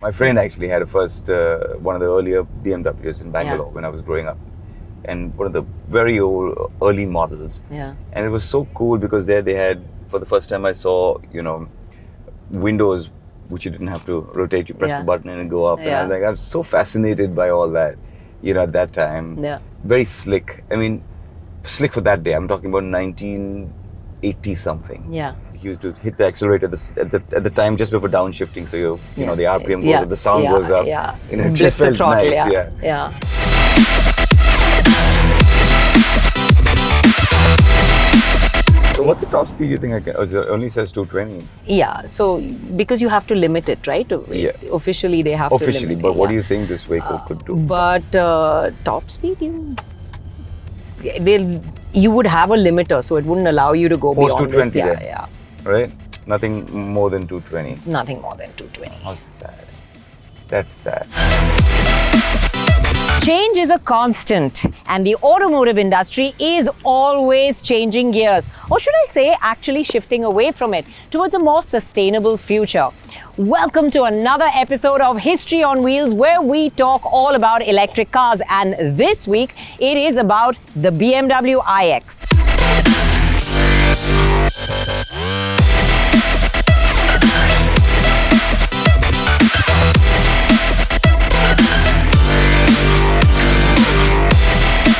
My friend actually had a first, one of the earlier BMWs in Bangalore when I was growing up. And one of the very early models. Yeah. And it was so cool because there they had, for the first time I saw, windows which you didn't have to rotate. You press the button and it go up. And I was like, I was so fascinated by all that, at that time. Yeah. Very slick. I mean, slick for that day. I'm talking about 1980 something. Yeah. You to hit the accelerator at the time just before downshifting, so the RPM goes up, the sound goes up. Yeah. It just felt throttle, nice. Yeah. So what's the top speed you think I can? Oh, it only says 220. Yeah. So because you have to limit it, right? Officially, they have to limit it. But what do you think this vehicle could do? But top speed, you would have a limiter, so it wouldn't allow you to go beyond 220 this. Yeah. Right? Nothing more than 220. Nothing more than 220. How sad. That's sad. Change is a constant, and the automotive industry is always changing gears, or should I say actually shifting away from it towards a more sustainable future. Welcome to another episode of History on Wheels, where we talk all about electric cars, and this week it is about the BMW iX.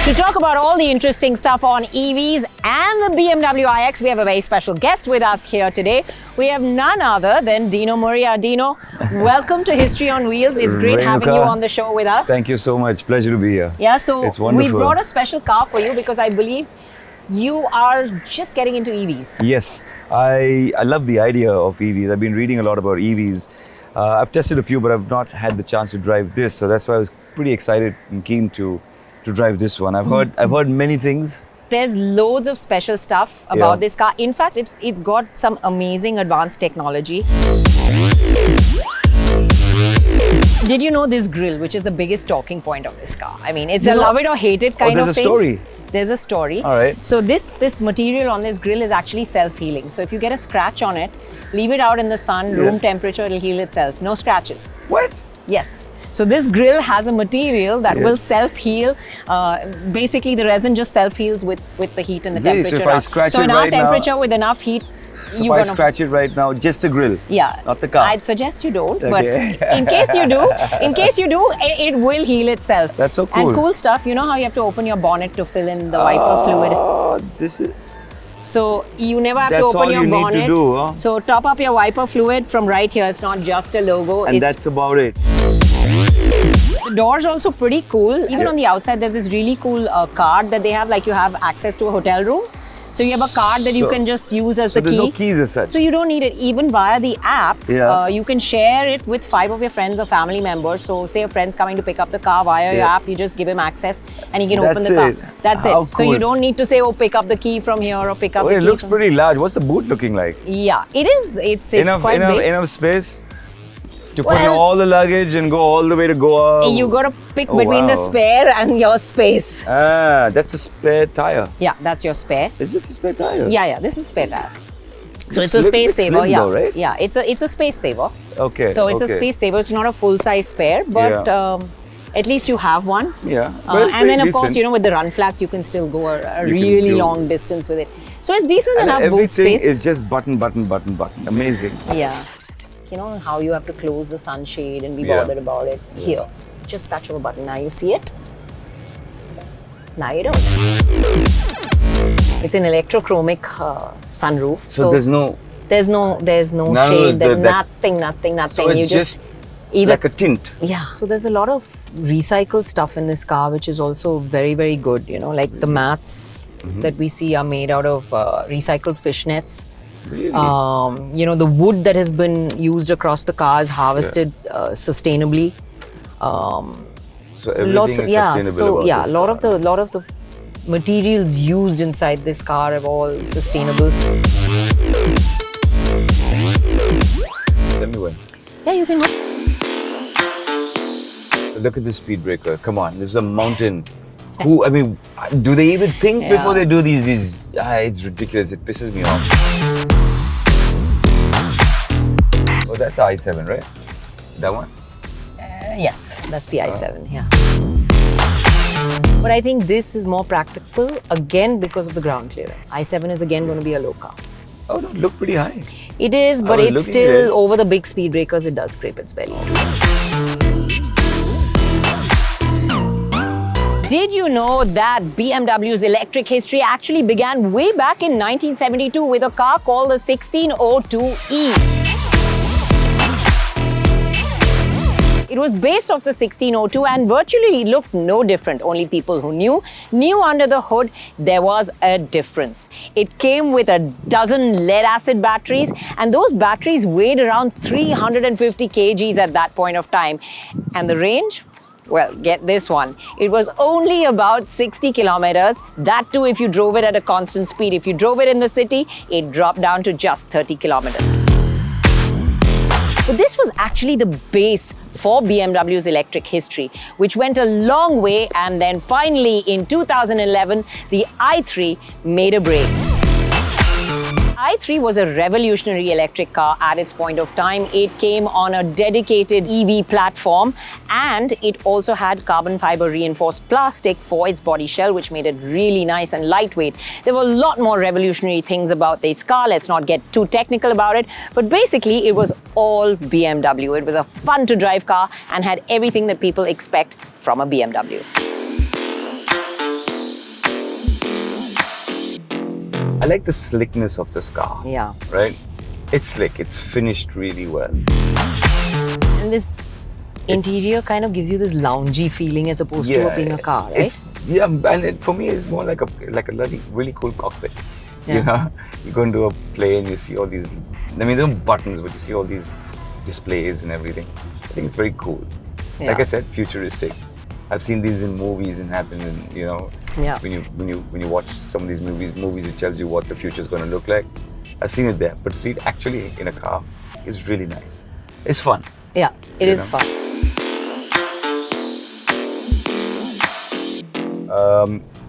To talk about all the interesting stuff on EVs and the BMW iX, we have a very special guest with us here today. We have none other than Dino Morea. Dino, welcome to History on Wheels. It's great having you on the show with us. Thank you so much. Pleasure to be here. Yeah, so it's wonderful. We brought a special car for you because I believe you are just getting into EVs. Yes, I love the idea of EVs. I've been reading a lot about EVs. I've tested a few, but I've not had the chance to drive this. So that's why I was pretty excited and keen to drive this one. I've heard many things. There's loads of special stuff about this car. In fact, it's got some amazing advanced technology. Did you know this grille, which is the biggest talking point of this car? I mean, it's a love it or hate it kind of thing. There's a story. There's a story. All right. So this material on this grille is actually self-healing. So if you get a scratch on it, leave it out in the sun, room temperature, it'll heal itself. No scratches. What? Yes. So this grille has a material that will self-heal. Basically, the resin just self-heals with the heat and the temperature. So if I scratch so it in right our temperature with enough heat, so if I scratch it right now, just the grille, not the car. I'd suggest you don't, but in case you do, it will heal itself. That's so cool. And cool stuff. You know how you have to open your bonnet to fill in the wiper fluid? Oh, this is... So you never have to open your bonnet. That's all you need to do, huh? So top up your wiper fluid from right here. It's not just a logo. And that's about it. The door's also pretty cool. Even on the outside, there's this really cool card that they have, like you have access to a hotel room. So you have a card that you can just use as the key. So there's no keys as such? So you don't need it. Even via the app, you can share it with 5 of your friends or family members. So say a friend's coming to pick up the car via your app, you just give him access and he can open the car. That's it. Cool. So you don't need to say, pick up the key from here or pick up the key. It looks pretty large. What's the boot looking like? Yeah, it is. It's quite big. Enough space to put in all the luggage and go all the way to Goa. You got to pick between the spare and your space. That's a spare tire. Yeah, that's your spare. Is this a spare tire? Yeah, this is a spare tire. So it's a space saver. Slim though, right? Yeah, it's a space saver. Okay. So it's a space saver. It's not a full size spare, but at least you have one. Yeah. And then of course, with the run flats, you can still go a really long distance with it. So it's decent enough boot space. Everything is just button. Amazing. Yeah. You know how you have to close the sunshade and be bothered about it. Here, just touch of a button. Now you see it. Now you don't. It's an electrochromic sunroof. So there's no shade. There's nothing. So it's you just like a tint. Yeah. So there's a lot of recycled stuff in this car, which is also very, very good. Like the mats that we see are made out of recycled fish nets. Really? The wood that has been used across the car is harvested sustainably. So everything is sustainable about this car. A lot of the materials used inside this car are all sustainable. Tell me when. Yeah, you can. Look at this speed breaker. Come on, this is a mountain. Do they even think before they do these? It's ridiculous. It pisses me off. Oh, that's the i7, right? That one? Yes, that's the i7, yeah. But I think this is more practical, again, because of the ground clearance. i7 is again going to be a low car. Oh, no, look pretty high. It is, but it's still, over the big speed breakers, it does scrape its belly. Did you know that BMW's electric history actually began way back in 1972 with a car called the 1602E? It was based off the 1602 and virtually looked no different. Only people who knew under the hood there was a difference. It came with a dozen lead-acid batteries, and those batteries weighed around 350 kgs at that point of time. And the range? Well, get this one. It was only about 60 kilometers. That too if you drove it at a constant speed. If you drove it in the city, it dropped down to just 30 kilometers. But this was actually the base for BMW's electric history, which went a long way, and then finally in 2011, the i3 made a break. i3 was a revolutionary electric car at its point of time. It came on a dedicated EV platform, and it also had carbon fiber reinforced plastic for its body shell, which made it really nice and lightweight. There were a lot more revolutionary things about this car. Let's not get too technical about it, but basically it was all BMW. It was a fun to drive car and had everything that people expect from a BMW. I like the slickness of this car. Yeah. Right? It's slick. It's finished really well. And this interior kind of gives you this loungy feeling as opposed to it being a car, right? For me, it's more like a really cool cockpit. Yeah. You know, you go into a plane, you see all these. I mean, there are buttons, but you see all these displays and everything. I think it's very cool. Yeah. Like I said, futuristic. I've seen these in movies and happen, and you know, when you watch some of these movies which tells you what the future is going to look like. I've seen it there, but to see it actually in a car is really nice. It's fun. Yeah, it is fun.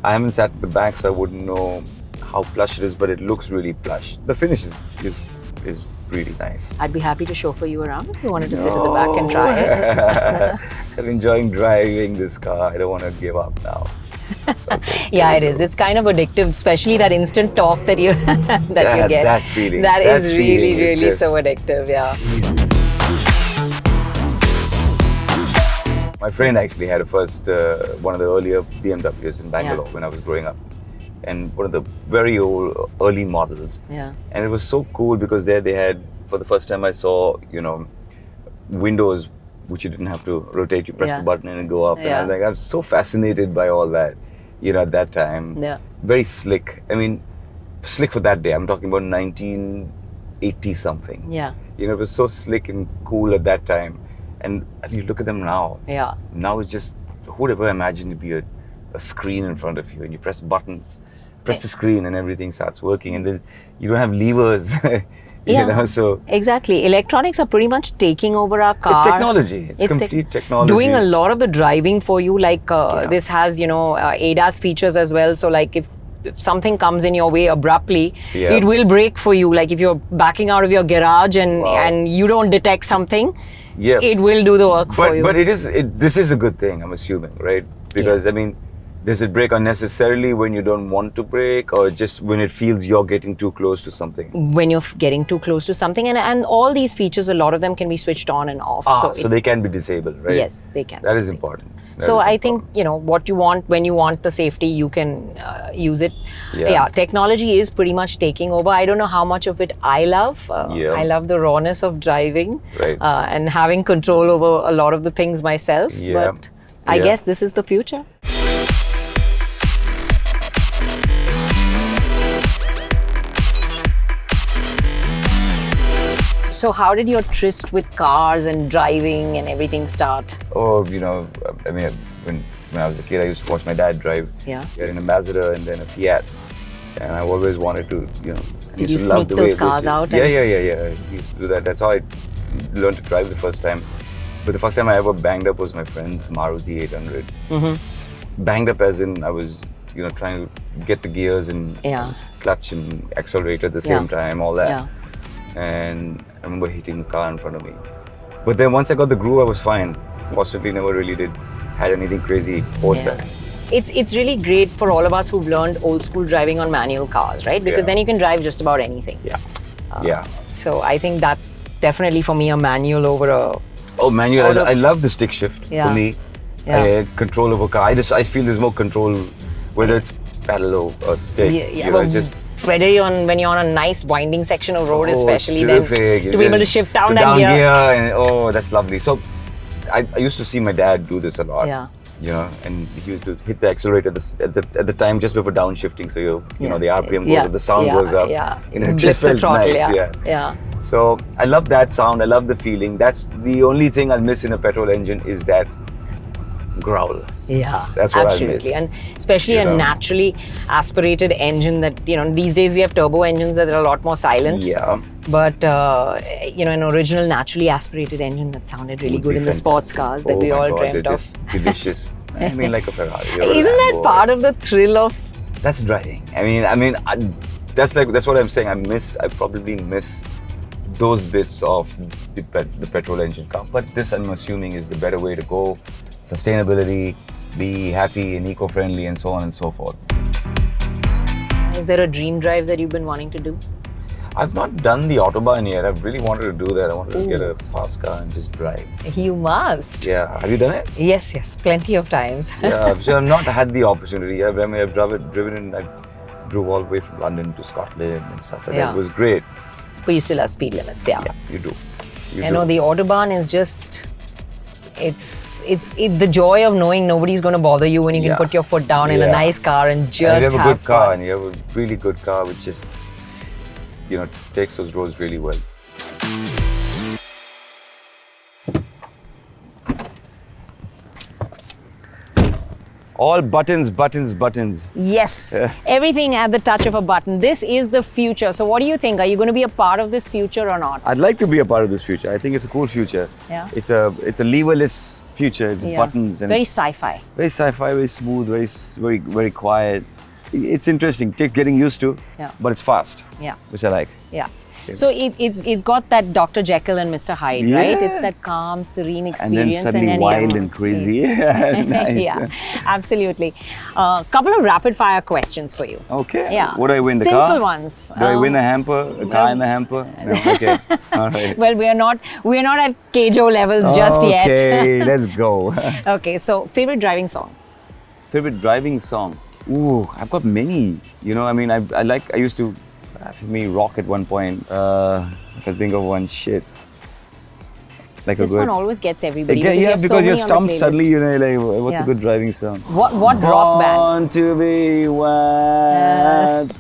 I haven't sat at the back, so I wouldn't know how plush it is, but it looks really plush. The finish is really nice. I'd be happy to chauffeur you around if you wanted to sit at the back and try it. I'm enjoying driving this car. I don't want to give up now. Yeah, it is. It's kind of addictive, especially that instant torque that you you get. That feeling. That is really so addictive. Yeah. My friend actually had one of the earlier BMWs in Bangalore when I was growing up, and one of the very early models. Yeah. And it was so cool because there they had, for the first time I saw, windows which you didn't have to rotate. You press the button and it go up. And I was like, I was so fascinated by all that, at that time. Yeah. Very slick. I mean, slick for that day. I'm talking about 1980 something. Yeah. It was so slick and cool at that time. And you look at them now. Yeah. Now it's just, who would ever imagine it'd be a screen in front of you and you press buttons, press the screen and everything starts working, and then you don't have levers. So exactly. Electronics are pretty much taking over our car. It's technology. It's complete technology. Doing a lot of the driving for you. Like this has, ADAS features as well. So like if something comes in your way abruptly, it will brake for you. Like if you're backing out of your garage and you don't detect something, it will do the work for you. But this is a good thing, I'm assuming, right? Because I mean, does it brake unnecessarily when you don't want to brake, or just when it feels you're getting too close to something? When you're getting too close to something, and all these features, a lot of them can be switched on and off. So they can be disabled, right? Yes, they can. That is important. I think, what you want, when you want the safety, you can use it. Technology is pretty much taking over. I don't know how much of it I love. I love the rawness of driving and having control over a lot of the things myself. But I guess this is the future. So how did your tryst with cars and driving and everything start? Oh, I mean, when I was a kid, I used to watch my dad drive. Yeah. He had an Ambassador and then a Fiat. And I always wanted to, Did you sneak those cars out? Yeah. I used to do that. That's how I learned to drive the first time. But the first time I ever banged up was my friend's Maruti 800. Mm-hmm. Banged up as in I was, trying to get the gears and clutch and accelerator at the same time, all that. Yeah. And I remember hitting a car in front of me. But then once I got the groove, I was fine. Possibly never really had anything crazy post that. It's really great for all of us who've learned old school driving on manual cars, right? Because then you can drive just about anything. Yeah. So I think that definitely for me a manual over a... Oh, manual. I love the stick shift. For me, control of a car. I feel there's more control, whether it's pedal or stick. It's just... Whether when you're on a nice winding section of road, especially, then to be able to shift down that gear. And, that's lovely. So I used to see my dad do this a lot. You know, and he used to hit the accelerator at the time just before downshifting. So you know the RPM goes up, the sound goes up. It just felt nice. So I love that sound. I love the feeling. That's the only thing I'll miss in a petrol engine is that growl. That's what I miss. And especially a naturally aspirated engine that, you know, these days we have turbo engines that are a lot more silent. But, you know, an original naturally aspirated engine that sounded really good in the sports cars that we all dreamt of. Delicious. I mean, like a Ferrari. Isn't that part of the thrill of... That's driving. I mean, that's what I'm saying. I probably miss those bits of the petrol engine car. But this, I'm assuming, is the better way to go. Sustainability, be happy and eco-friendly and so on and so forth. Is there a dream drive that you've been wanting to do? I've not done the Autobahn yet. I've really wanted to do that. I wanted to get a fast car and just drive. You must. Yeah. Have you done it? Yes. Plenty of times. So I've not had the opportunity. I mean, I've driven in, I drove all the way from London to Scotland and stuff like that. It was great. But you still have speed limits, Yeah, you do. You know, the Autobahn is just... It's the joy of knowing nobody's going to bother you when you can put your foot down in a nice car and just have fun. You have a good car and you have a really good car which just, you know, takes those roads really well. All buttons. Yes, everything at the touch of a button. This is the future. So what do you think? Are you going to be a part of this future or not? I'd like to be a part of this future. I think it's a cool future. It's a leverless future. It's buttons. And very sci-fi. Very sci-fi, very smooth, very quiet. It's interesting, getting used to, but it's fast, which I like. So it's got that Dr. Jekyll and Mr. Hyde, right? It's that calm, serene experience. And then suddenly wild and crazy. Nice. Absolutely. Couple of rapid fire questions for you. Okay. What do I win, the Simple car? Simple ones. Do I win a hamper, a car in the hamper? No, okay. All right. Well, we're not at Kejo levels just yet. Okay, let's go. Okay, so favorite driving song? Favorite driving song? Ooh, I've got many. You know, I mean, I used to rock at one point. If I think of one, shit. Like this one always gets everybody. Because you're stumped suddenly, you know, like, what's a good driving song? What rock band? Want to be wild.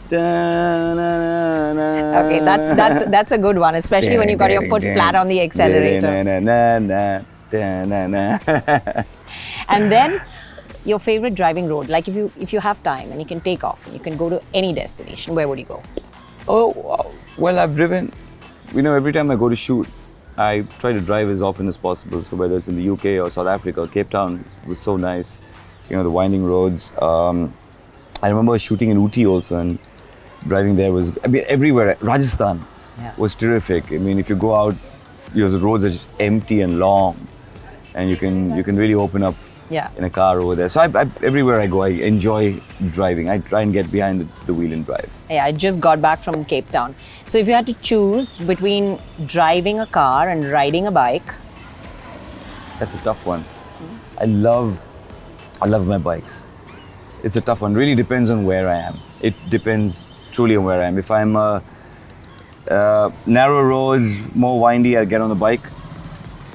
Okay, that's a good one, especially when you got your foot flat on the accelerator. And then your favorite driving road, like if you have time and you can take off and you can go to any destination, where would you go? Oh, well, I've driven, you know, every time I go to shoot, I try to drive as often as possible. So whether it's in the UK or South Africa or Cape Town, it was so nice. You know, the winding roads. I remember shooting in Ooty also, and driving there was, I mean, everywhere. Rajasthan was terrific. I mean, if you go out, you know, the roads are just empty and long, and you can really open up in a car over there. So everywhere I go, I enjoy driving. I try and get behind the wheel and drive. Yeah, I just got back from Cape Town. So if you had to choose between driving a car and riding a bike? That's a tough one. I love my bikes. It's a tough one. Really depends on where I am. It depends truly on where I am. If I'm narrow roads, more windy, I'll get on the bike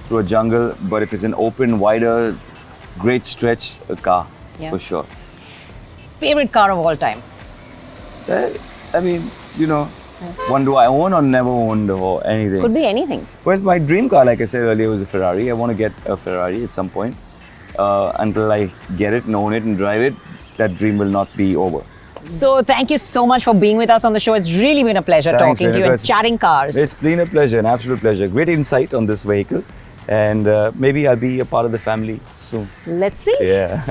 through a jungle. But if it's an open, wider, great stretch, a car, for sure. Favorite car of all time? I mean, you know, one do I own or never owned or anything? Could be anything. Well, my dream car, like I said earlier, was a Ferrari. I want to get a Ferrari at some point. Until I get it and own it and drive it, that dream will not be over. So thank you so much for being with us on the show. It's really been a pleasure talking to you and chatting cars. It's been a pleasure, an absolute pleasure. Great insight on this vehicle. And maybe I'll be a part of the family soon. Let's see. Yeah.